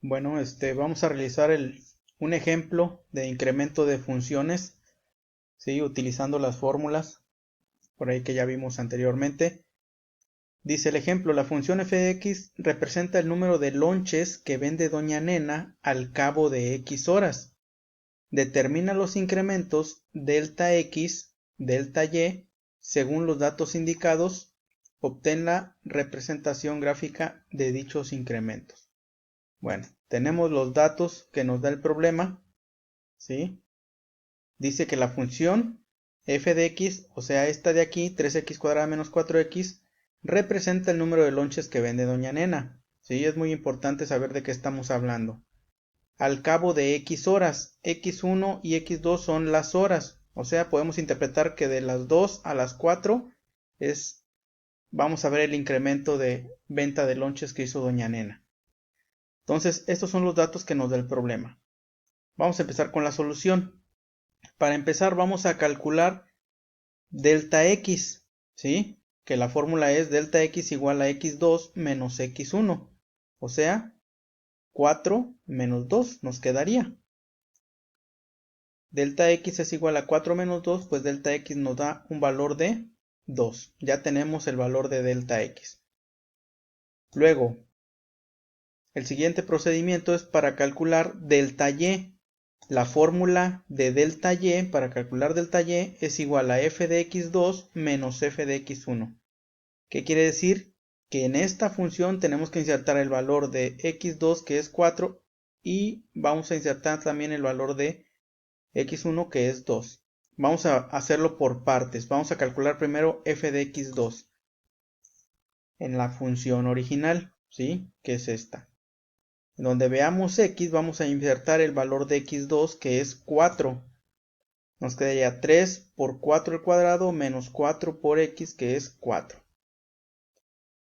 Bueno, vamos a realizar un ejemplo de incremento de funciones, ¿sí? Utilizando las fórmulas por ahí que ya vimos anteriormente. Dice el ejemplo, la función f de x representa el número de lonches que vende doña Nena al cabo de x horas. Determina los incrementos delta x, delta y, según los datos indicados. Obtén la representación gráfica de dichos incrementos. Bueno, tenemos los datos que nos da el problema, ¿sí? Dice que la función f de x, o sea esta de aquí, 3x cuadrada menos 4x, representa el número de lonches que vende doña Nena, ¿sí? Es muy importante saber de qué estamos hablando. Al cabo de x horas, x1 y x2 son las horas, o sea, podemos interpretar que de las 2 a las 4 vamos a ver el incremento de venta de lonches que hizo doña Nena. Entonces, estos son los datos que nos da el problema. Vamos a empezar con la solución. Para empezar, vamos a calcular delta x, ¿sí? Que la fórmula es delta x igual a x2 menos x1. O sea, 4 menos 2 nos quedaría. Delta x es igual a 4 menos 2, pues delta x nos da un valor de 2. Ya tenemos el valor de delta x. Luego, el siguiente procedimiento es para calcular delta y. La fórmula de delta y para calcular delta y es igual a f de x2 menos f de x1. ¿Qué quiere decir? Que en esta función tenemos que insertar el valor de x2 que es 4 y vamos a insertar también el valor de x1 que es 2. Vamos a hacerlo por partes. Vamos a calcular primero f de x2 en la función original, ¿sí? Que es esta. Donde veamos x, vamos a insertar el valor de x2 que es 4. Nos quedaría 3 por 4 al cuadrado menos 4 por x que es 4.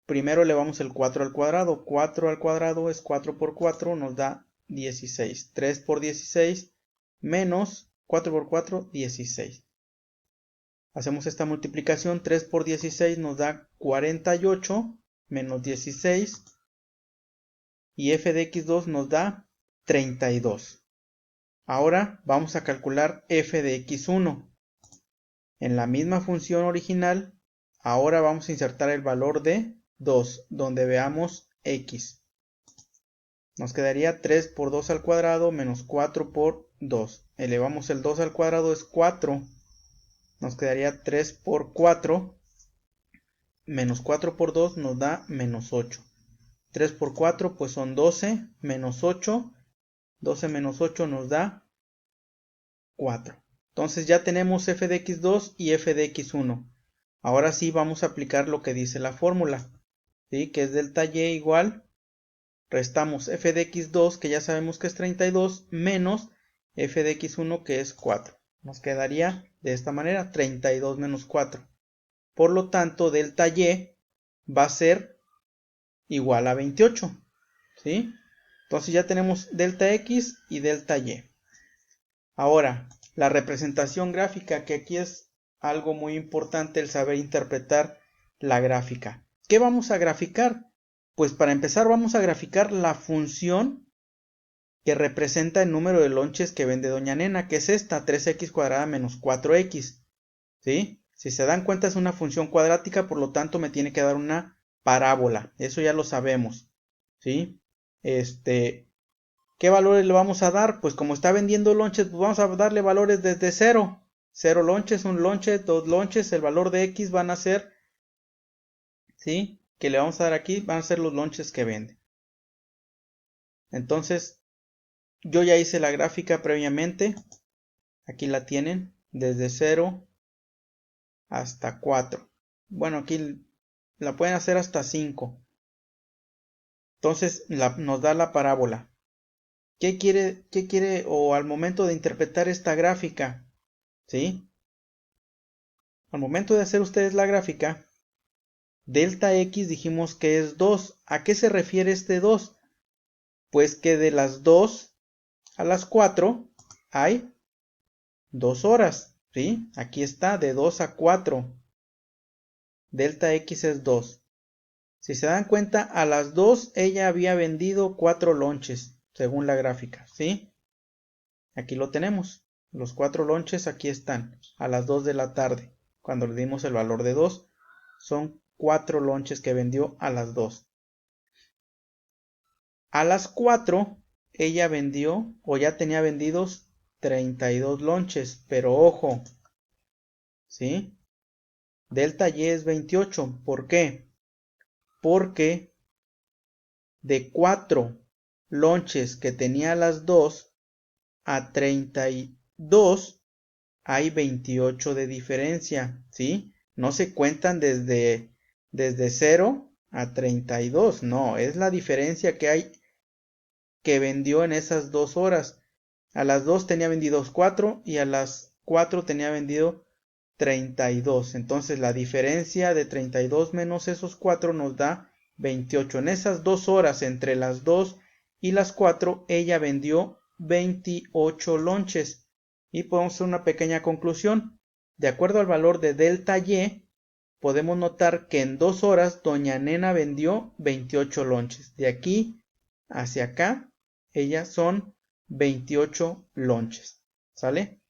Primero elevamos el 4 al cuadrado. 4 al cuadrado es 4 por 4, nos da 16. 3 por 16 menos 4 por 4, 16. Hacemos esta multiplicación. 3 por 16 nos da 48 menos 16. Y f de x2 nos da 32. Ahora vamos a calcular f de x1. En la misma función original, ahora vamos a insertar el valor de 2, donde veamos x. Nos quedaría 3 por 2 al cuadrado menos 4 por 2. Elevamos el 2 al cuadrado es 4. Nos quedaría 3 por 4 menos 4 por 2 nos da menos 8. 3 por 4 pues son 12 menos 8. 12 menos 8 nos da 4. Entonces ya tenemos f de x2 y f de x1. Ahora sí vamos a aplicar lo que dice la fórmula, ¿sí? Que es delta y igual, restamos f de x2 que ya sabemos que es 32 menos f de x1 que es 4. Nos quedaría de esta manera 32 menos 4. Por lo tanto delta y va a ser igual a 28, ¿sí? Entonces ya tenemos delta x y delta y. Ahora, la representación gráfica, que aquí es algo muy importante el saber interpretar la gráfica. ¿Qué vamos a graficar? Pues para empezar vamos a graficar la función que representa el número de lonches que vende doña Nena, que es esta, 3x cuadrada menos 4x. ¿Sí? Si se dan cuenta es una función cuadrática, por lo tanto me tiene que dar una parábola. Eso ya lo sabemos. ¿Sí? ¿Qué valores le vamos a dar? Pues como está vendiendo lonches, pues vamos a darle valores desde 0. 0 lonches, 1 lonche, 2 lonches. El valor de x van a ser, ¿sí? Que le vamos a dar aquí, van a ser los lonches que vende. Entonces, yo ya hice la gráfica previamente. Aquí la tienen, desde 0 hasta 4. Bueno, aquí la pueden hacer hasta 5. Entonces, nos da la parábola. ¿Qué quiere o al momento de interpretar esta gráfica? ¿Sí? Al momento de hacer ustedes la gráfica, delta x dijimos que es 2. ¿A qué se refiere este 2? Pues que de las 2 a las 4 hay 2 horas, ¿sí? Aquí está, de 2 a 4. Delta x es 2. Si se dan cuenta, a las 2 ella había vendido 4 lonches. según la gráfica, ¿sí? Aquí lo tenemos. Los 4 lonches aquí están, a las 2 de la tarde. Cuando le dimos el valor de 2, son 4 lonches que vendió a las 2. A las 4, ella vendió, o ya tenía vendidos 32 lonches, pero ojo, ¿sí? Delta Y es 28. ¿Por qué? Porque de 4 lonches que tenía a las 2 a 32 hay 28 de diferencia, ¿sí? No se cuentan desde 0 a 32, no, es la diferencia que hay que vendió en esas 2 horas. A las 2 tenía vendidos 4 y a las 4 tenía vendido 32. Entonces la diferencia de 32 menos esos 4 nos da 28. En esas 2 horas entre las 2 y las 4 ella vendió 28 lonches. Y podemos hacer una pequeña conclusión. De acuerdo al valor de delta Y, podemos notar que en 2 horas doña Nena vendió 28 lonches. De aquí hacia acá, ellas son 28 lonches. ¿Sale?